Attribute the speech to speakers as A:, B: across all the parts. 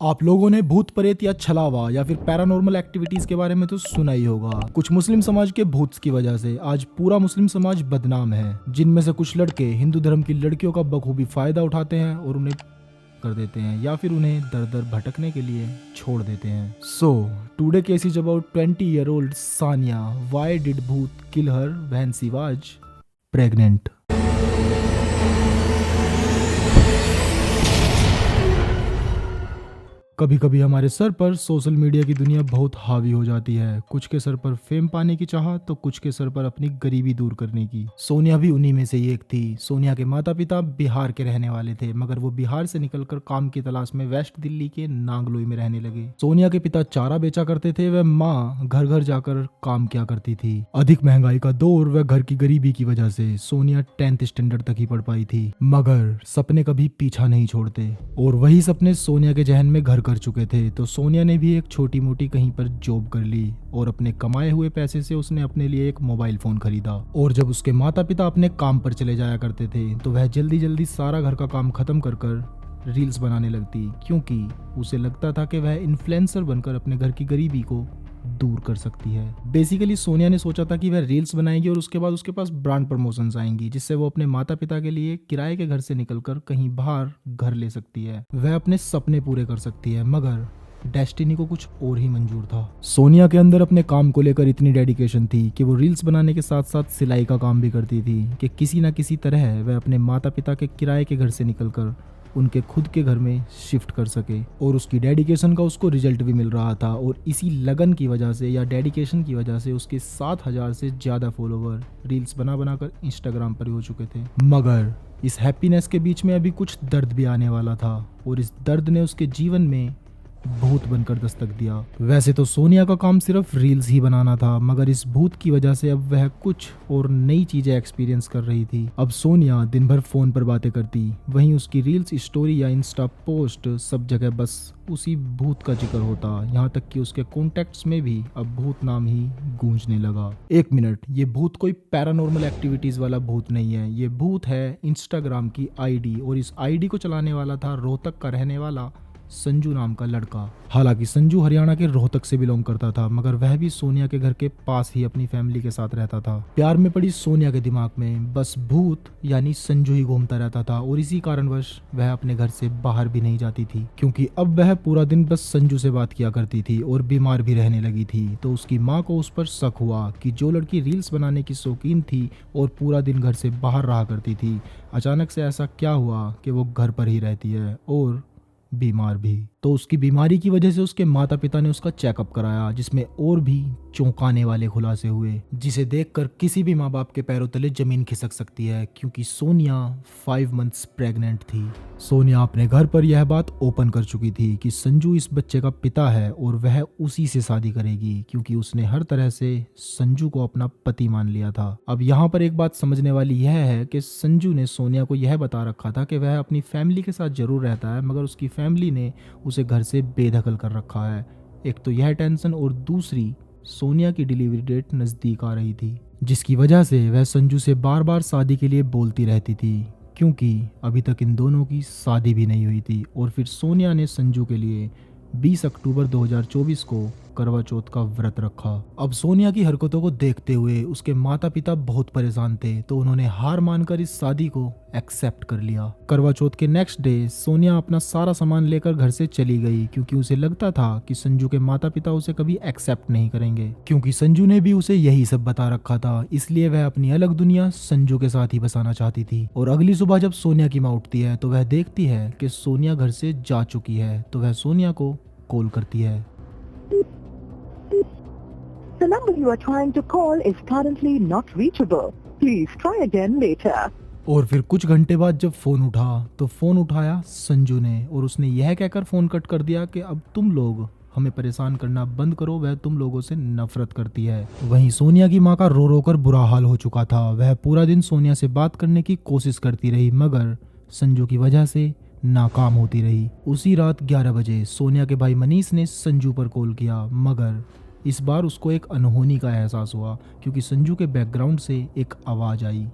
A: आप लोगों ने भूत प्रेत या छलावा या फिर पैरानॉर्मल एक्टिविटीज के बारे में तो सुना ही होगा। कुछ मुस्लिम समाज के भूत की वजह से आज पूरा मुस्लिम समाज बदनाम है, जिनमें से कुछ लड़के हिंदू धर्म की लड़कियों का बखूबी फायदा उठाते हैं और उन्हें कर देते हैं या फिर उन्हें दर दर भटकने के लिए छोड़ देते हैं। So today case is about 20-year-old Sania. Why did भूत किल her when she was pregnant. कभी कभी हमारे सर पर सोशल मीडिया की दुनिया बहुत हावी हो जाती है। कुछ के सर पर फेम पाने की चाह तो कुछ के सर पर अपनी गरीबी दूर करने की। सोनिया भी उन्हीं में से एक थी। सोनिया के माता पिता बिहार के रहने वाले थे, मगर वो बिहार से निकलकर काम की तलाश में वेस्ट दिल्ली के नागलोई में रहने लगे। सोनिया के पिता चारा बेचा करते थे, वह माँ घर घर जाकर काम किया करती थी। अधिक महंगाई का दौर व घर की गरीबी की वजह से सोनिया 10th स्टैंडर्ड तक ही पढ़ पाई थी, मगर सपने कभी पीछा नहीं छोड़ते और वही सपने सोनिया के जहन में घर कर चुके थे। तो सोनिया ने भी एक छोटी मोटी कहीं पर जॉब कर ली और अपने कमाए हुए पैसे से उसने अपने लिए एक मोबाइल फोन खरीदा। और जब उसके माता पिता अपने काम पर चले जाया करते थे तो वह जल्दी जल्दी सारा घर का काम खत्म कर कर रील्स बनाने लगती, क्योंकि उसे लगता था कि वह इन्फ्लुएंसर बनकर अपने घर की गरीबी को दूर कर सकती है। बेसिकली सोनिया ने सोचा था कि वह रील्स बनाएगी और उसके बाद उसके पास ब्रांड प्रमोशंस आएंगी, जिससे वो अपने माता पिता के लिए किराए के घर से निकलकर कहीं बाहर घर ले सकती है। वह अपने सपने पूरे कर सकती है, मगर डेस्टिनी को कुछ और ही मंजूर था। सोनिया के अंदर अपने काम को लेकर इतनी डेडिकेशन थी कि वो रील्स बनाने के साथ साथ सिलाई का काम भी करती थी कि किसी न किसी तरह वह अपने माता पिता के किराए के घर से निकलकर उनके खुद के घर में शिफ्ट कर सके। और उसकी डेडिकेशन का उसको रिजल्ट भी मिल रहा था और इसी लगन की वजह से या डेडिकेशन की वजह से उसके 7,000 से ज़्यादा फॉलोवर रील्स बना बनाकर इंस्टाग्राम पर हो चुके थे। मगर इस हैप्पीनेस के बीच में अभी कुछ दर्द भी आने वाला था और इस दर्द ने उसके जीवन में भूत बनकर दस्तक दिया। वैसे तो सोनिया का काम सिर्फ रील्स ही बनाना था, मगर इस भूत की वजह से अब वह कुछ और नई चीजें एक्सपीरियंस कर रही थी। अब सोनिया दिन भर फोन पर बातें करती, वहीं उसकी रील्स स्टोरी या इंस्टा पोस्ट सब जगह बस उसी भूत का जिक्र होता, यहाँ तक कि उसके कॉन्टेक्ट्स में भी अब भूत नाम ही गूंजने लगा। एक मिनट, ये भूत कोई पैरानॉर्मल एक्टिविटीज वाला भूत नहीं है, ये भूत है इंस्टाग्राम की आईडी, और इस आईडी को चलाने वाला था रोहतक का रहने वाला संजू नाम का लड़का। हालांकि संजू हरियाणा के रोहतक से बिलोंग करता था, मगर वह भी सोनिया के घर के पास ही अपनी फैमिली के साथ रहता था। प्यार में पड़ी सोनिया के दिमाग में बस भूत यानी संजू ही घूमता रहता था और इसी कारणवश वह अपने घर से बाहर भी नहीं जाती थी, क्योंकि अब वह पूरा दिन बस संजू से बात किया करती थी और बीमार भी रहने लगी थी। तो उसकी माँ को उस पर शक हुआ कि जो लड़की रील्स बनाने की शौकीन थी और पूरा दिन घर से बाहर रहा करती थी, अचानक से ऐसा क्या हुआ कि वो घर पर ही रहती है और बीमार भी। तो उसकी बीमारी की वजह से उसके माता पिता ने उसका चेकअप कराया, जिसमें और भी चौंकाने वाले खुलासे हुए, जिसे देखकर किसी भी माँ बाप के पैरों तले जमीन खिसक सकती है, क्योंकि सोनिया 5 मंथ्स प्रेग्नेंट थी। सोनिया अपने घर पर यह बात ओपन कर चुकी थी कि संजू इस बच्चे का पिता है और वह उसी से शादी करेगी, क्योंकि उसने हर तरह से संजू को अपना पति मान लिया था। अब यहाँ पर एक बात समझने वाली यह है कि संजू ने सोनिया को यह बता रखा था कि वह अपनी फैमिली के साथ जरूर रहता है, मगर उसकी फैमिली ने उसे घर से बेदखल कर रखा है। एक तो यह टेंशन, और दूसरी सोनिया की डिलीवरी डेट नजदीक आ रही थी, जिसकी वजह से वह संजू से बार बार शादी के लिए बोलती रहती थी, क्योंकि अभी तक इन दोनों की शादी भी नहीं हुई थी। और फिर सोनिया ने संजू के लिए 20 अक्टूबर 2024 को करवा चौथ का व्रत रखा। अब सोनिया की हरकतों को देखते हुए उसके माता पिता बहुत परेशान थे, तो उन्होंने हार मानकर इस शादी को एक्सेप्ट कर लिया। करवा चौथ के नेक्स्ट डे सोनिया अपना सारा सामान लेकर घर से चली गई, क्योंकि उसे लगता था कि संजू के माता पिता उसे कभी एक्सेप्ट नहीं करेंगे, क्योंकि संजू ने भी उसे यही सब बता रखा था। इसलिए वह अपनी अलग दुनिया संजू के साथ ही बसाना चाहती थी। और अगली सुबह जब सोनिया की माँ उठती है तो वह देखती है कि सोनिया घर से जा चुकी है, तो वह सोनिया को कॉल करती है।
B: The number you are trying to call is currently not reachable. Please try again later.
A: और फिर कुछ घंटे बाद जब फोन उठा तो फोन उठाया संजू ने, और उसने यह कहकर फोन कट कर दिया कि अब तुम लोग हमें परेशान करना बंद करो, वह तुम लोगों से नफरत करती है। वहीं सोनिया की माँ का रो रो कर बुरा हाल हो चुका था। वह पूरा दिन सोनिया से बात करने की कोशिश करती रही, मगर संजू की वजह से नाकाम होती रही। उसी रात 11 बजे सोनिया के भाई मनीष ने संजू पर कॉल किया, मगर इस बार उसको एक अनहोनी का एहसास हुआ, क्योंकि संजू के बैकग्राउंड से एक आवाज आई,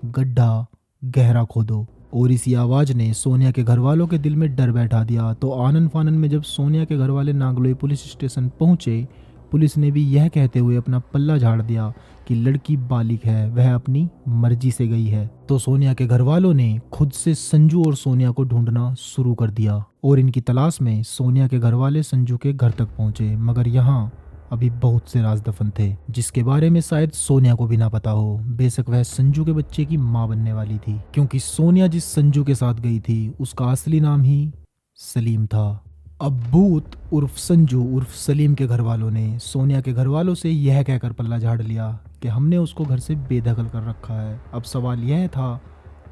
A: गड्ढा गहरा खोदो। और इसी आवाज ने सोनिया के घर वालों के दिल में डर बैठा दिया। तो आनन फानन में जब सोनिया के घर वाले नागलोई पुलिस स्टेशन पहुंचे, पुलिस ने भी यह कहते हुए अपना पल्ला झाड़ दिया कि लड़की बालिग है, वह अपनी मर्जी से गई है। तो सोनिया के घर वालों ने खुद से संजू और सोनिया को ढूंढना शुरू कर दिया और इनकी तलाश में सोनिया के घर वाले संजू के घर तक पहुंचे। मगर यहाँ अभी बहुत से राज दफन थे जिसके बारे में शायद सोनिया को भी ना पता हो। बेशक वह संजू के बच्चे की मां बनने वाली थी, क्योंकि सोनिया जिस संजू के साथ गई थी उसका असली नाम ही सलीम था। अब भूत उर्फ संजू उर्फ सलीम के घर वालों ने सोनिया के घर वालों से यह कहकर पल्ला झाड़ लिया कि हमने उसको घर से बेदखल कर रखा है। अब सवाल यह था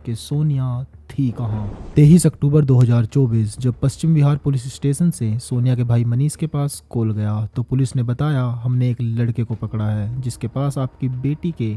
A: कि सोनिया थी कहाँ। 23 अक्टूबर 2024 जब पश्चिम विहार पुलिस स्टेशन से सोनिया के भाई मनीष के पास कॉल गया तो पुलिस ने बताया, हमने एक लड़के को पकड़ा है जिसके पास आपकी बेटी के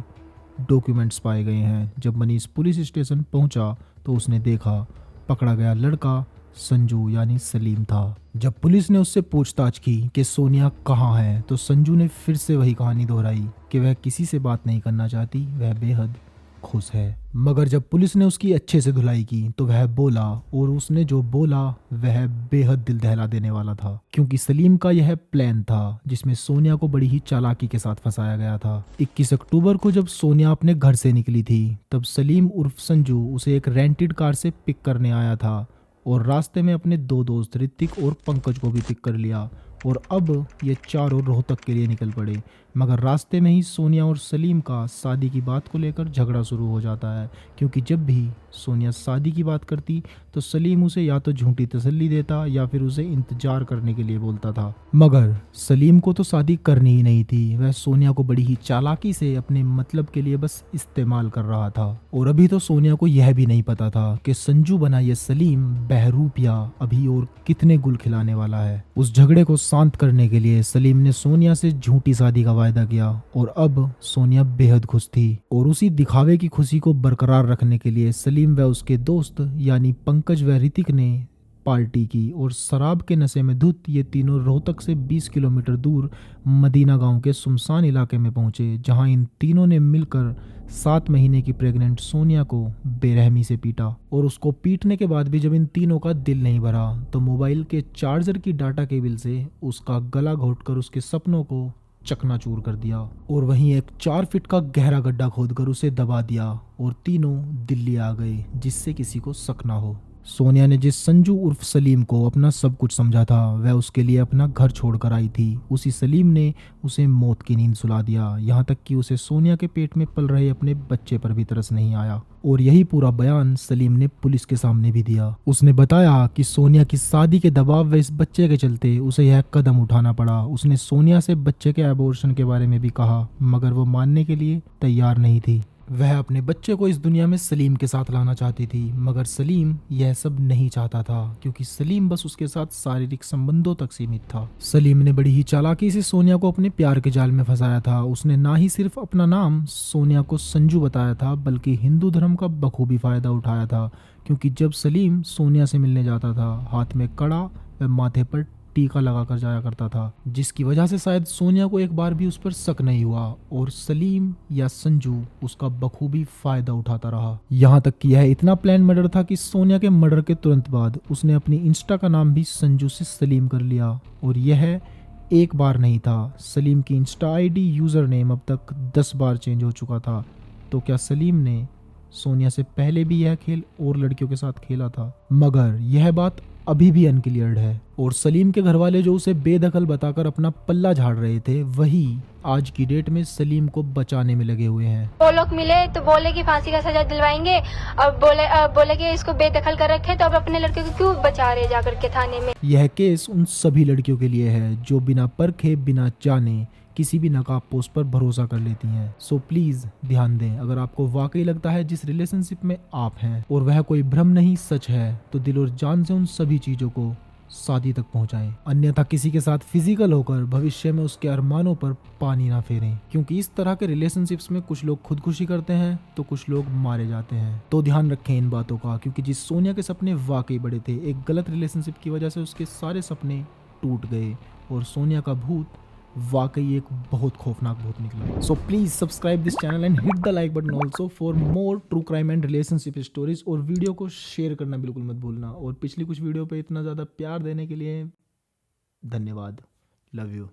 A: डॉक्यूमेंट्स पाए गए हैं। जब मनीष पुलिस स्टेशन पहुंचा तो उसने देखा पकड़ा गया लड़का संजू यानी सलीम था। जब पुलिस ने उससे पूछताछ की कि सोनिया कहाँ है तो संजू ने फिर से वही कहानी दोहराई कि वह किसी से बात नहीं करना चाहती, वह बेहद खुश है। मगर जब पुलिस ने उसकी अच्छे से धुलाई की तो वह बोला, और उसने जो बोला वह बेहद दिल दहला देने वाला था, क्योंकि सलीम का यह प्लान था जिसमें सोनिया को बड़ी ही चालाकी के साथ फंसाया गया था। 21 अक्टूबर को जब सोनिया अपने घर से निकली थी तब सलीम उर्फ संजू उसे एक रेंटेड कार से पिक करने आया था और रास्ते में अपने दो दोस्त ऋतिक और पंकज को भी पिक कर लिया और अब ये चारों रोहतक के लिए निकल पड़े। मगर रास्ते में ही सोनिया और सलीम का शादी की बात को लेकर झगड़ा शुरू हो जाता है, क्योंकि जब भी सोनिया शादी की बात करती तो सलीम उसे या तो झूठी तसल्ली देता या फिर उसे इंतजार करने के लिए बोलता था। मगर सलीम को तो शादी करनी ही नहीं थी, वह सोनिया को बड़ी ही चालाकी से अपने मतलब के लिए बस इस्तेमाल कर रहा था। और अभी तो सोनिया को यह भी नहीं पता था कि संजू बना ये सलीम बहरूपिया अभी और कितने गुल खिलाने वाला है। उस झगड़े को शांत करने के लिए सलीम ने सोनिया से झूठी शादी का वायदा किया और अब सोनिया बेहद खुश थी। और उसी दिखावे की खुशी को बरकरार रखने के लिए सलीम व उसके दोस्त यानी पंकज व ऋतिक ने पार्टी की और शराब के नशे में धुत ये तीनों रोहतक से 20 किलोमीटर दूर मदीना गांव के सुनसान इलाके में पहुंचे, जहां इन तीनों ने मिलकर 7 महीने की प्रेग्नेंट सोनिया को बेरहमी से पीटा। और उसको पीटने के बाद भी जब इन तीनों का दिल नहीं भरा तो मोबाइल के चार्जर की डाटा केबल से उसका गला घोंटकर उसके सपनों को चकनाचूर कर दिया और वहीं एक 4 फीट का गहरा गड्ढा खोदकर उसे दबा दिया और तीनों दिल्ली आ गए जिससे किसी को शक ना हो। सोनिया ने जिस संजू उर्फ सलीम को अपना सब कुछ समझा था वह उसके लिए अपना घर छोड़कर आई थी, उसी सलीम ने उसे मौत की नींद सुला दिया। यहाँ तक कि उसे सोनिया के पेट में पल रहे अपने बच्चे पर भी तरस नहीं आया। और यही पूरा बयान सलीम ने पुलिस के सामने भी दिया। उसने बताया कि सोनिया की शादी के दबाव व इस बच्चे के चलते उसे यह कदम उठाना पड़ा। उसने सोनिया से बच्चे के एबॉर्शन के बारे में भी कहा, मगर वो मानने के लिए तैयार नहीं थी। वह अपने बच्चे को इस दुनिया में सलीम के साथ लाना चाहती थी, मगर सलीम यह सब नहीं चाहता था, क्योंकि सलीम बस उसके साथ शारीरिक संबंधों तक सीमित था। सलीम ने बड़ी ही चालाकी से सोनिया को अपने प्यार के जाल में फंसाया था। उसने ना ही सिर्फ अपना नाम सोनिया को संजू बताया था, बल्कि हिंदू धर्म का बखूबी फायदा उठाया था, क्योंकि जब सलीम सोनिया से मिलने जाता था हाथ में कड़ा व माथे पर टीका लगाकर जाया करता था, जिसकी वजह से शायद सोनिया को एक बार भी उस पर शक नहीं हुआ और सलीम या संजू उसका बखूबी फायदा उठाता रहा। यहाँ तक कि यह इतना प्लान मर्डर था कि सोनिया के मर्डर के तुरंत बाद उसने अपनी इंस्टा का नाम भी संजू से सलीम कर लिया। और यह एक बार नहीं था, सलीम की इंस्टा आईडी यूजर नेम अब तक 10 बार चेंज हो चुका था। तो क्या सलीम ने सोनिया से पहले भी यह खेल और लड़कियों के साथ खेला था? मगर यह बात अभी भी अनक्लियर्ड है। और सलीम के घर वाले जो उसे बेदखल बताकर अपना पल्ला झाड़ रहे थे, वही आज की डेट में सलीम को बचाने में लगे हुए हैं।
C: वो लोग मिले तो बोले कि फांसी का सजा दिलवाएंगे, अब बोले कि इसको बेदखल कर रखे, तो अब अपने लड़के को क्यों बचा रहे जाकर के थाने में।
A: यह केस उन सभी लड़कियों के लिए है जो बिना परखे बिना जाने किसी भी नकाब पोस्ट पर भरोसा कर लेती हैं। सो प्लीज ध्यान दें, अगर आपको वाकई लगता है जिस रिलेशनशिप में आप हैं और वह कोई भ्रम नहीं सच है, तो दिल और जान से उन सभी चीजों को शादी तक पहुंचाएं। अन्यथा किसी के साथ फिजिकल होकर भविष्य में उसके अरमानों पर पानी ना फेरें, क्योंकि इस तरह के रिलेशनशिप्स में कुछ लोग खुदकुशी करते हैं तो कुछ लोग मारे जाते हैं। तो ध्यान रखें इन बातों का, क्योंकि जिस सोनिया के सपने वाकई बड़े थे, एक गलत रिलेशनशिप की वजह से उसके सारे सपने टूट गए और सोनिया का भूत वाकई एक बहुत खौफनाक भूत निकला। So please subscribe this channel and hit the like button also for more true crime and relationship stories. और वीडियो को शेयर करना बिल्कुल मत भूलना। और पिछली कुछ वीडियो पे इतना ज़्यादा प्यार देने के लिए धन्यवाद। Love you.